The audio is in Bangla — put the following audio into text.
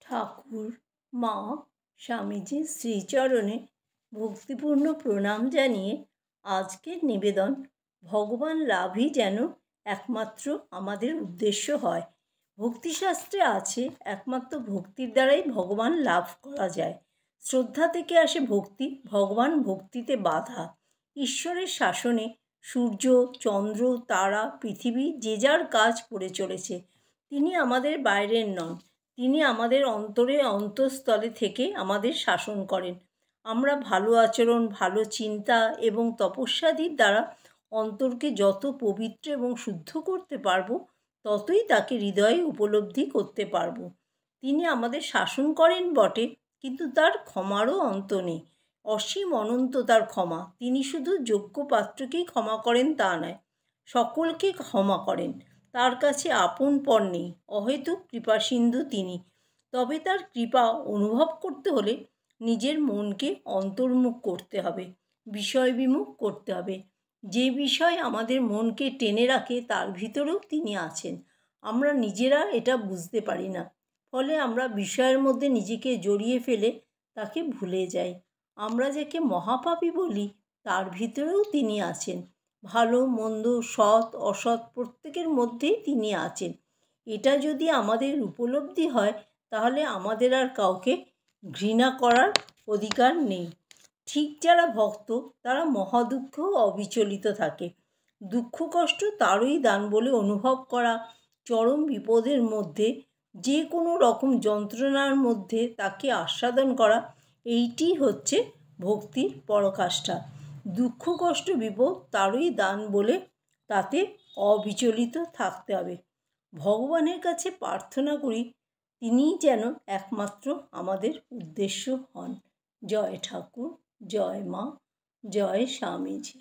ঠাকুর মা স্বামীজির শ্রীচরণে ভক্তিপূর্ণ প্রণাম জানিয়ে আজকের নিবেদন ভগবান লাভই যেন একমাত্র আমাদের উদ্দেশ্য হয়। ভক্তিশাস্ত্রে আছে একমাত্র ভক্তির দ্বারাই ভগবান লাভ করা যায়। শ্রদ্ধা থেকে আসে ভক্তি, ভগবান ভক্তিতে বাধা। ঈশ্বরের শাসনে সূর্য, চন্দ্র, তারা, পৃথিবী যে যার কাজ করে চলেছে। তিনি আমাদের বাইরের নন, তিনি আমাদের অন্তঃস্থলে থেকে আমাদের শাসন করেন। আমরা ভালো আচরণ, ভালো চিন্তা এবং তপস্যাদির দ্বারা অন্তরকে যত পবিত্র এবং শুদ্ধ করতে পারব, ততই তাকে হৃদয়ে উপলব্ধি করতে পারব। তিনি আমাদের শাসন করেন বটে, কিন্তু তার ক্ষমারও অন্ত নেই। অসীম অনন্ত তার ক্ষমা। তিনি শুধু যোগ্য পাত্রকেই ক্ষমা করেন তা নয়, সকলকে ক্ষমা করেন। তার কাছে আপন পর নেই, অহেতুক কৃপাসিন্ধু তিনি। তবে তার কৃপা অনুভব করতে হলে নিজের মনকে অন্তর্মুখ করতে হবে, বিষয় বিমুখ করতে হবে। যে বিষয় আমাদের মনকে টেনে রাখে তার ভিতরেও তিনি আছেন, আমরা নিজেরা এটা বুঝতে পারি না। ফলে আমরা বিষয়ের মধ্যে নিজেকে জড়িয়ে ফেলে তাকে ভুলে যাই। আমরা যাকে মহাপাপী বলি তার ভিতরেও তিনি আছেন। ভালো মন্দ, সৎ অসৎ প্রত্যেকের মধ্যেই তিনি আছেন। এটা যদি আমাদের উপলব্ধি হয়, তাহলে আমাদের আর কাউকে ঘৃণা করার অধিকার নেই। ঠিক যারা ভক্ত তারা মহাদুঃখেও অবিচলিত থাকে। দুঃখ কষ্ট তারই দান বলে অনুভব করা, চরম বিপদের মধ্যে, যে কোনো রকম যন্ত্রণার মধ্যে তাকে আস্বাদন করা, এইটি হচ্ছে ভক্তির পরাকাষ্ঠা। দুঃখ কষ্ট বিপদ তারই দান বলে তাতে অবিচলিত থাকতে হবে। ভগবানের কাছে প্রার্থনা করি তিনিই যেন একমাত্র আমাদের উদ্দেশ্য হন। জয় ঠাকুর, জয় মা, জয় স্বামীজি।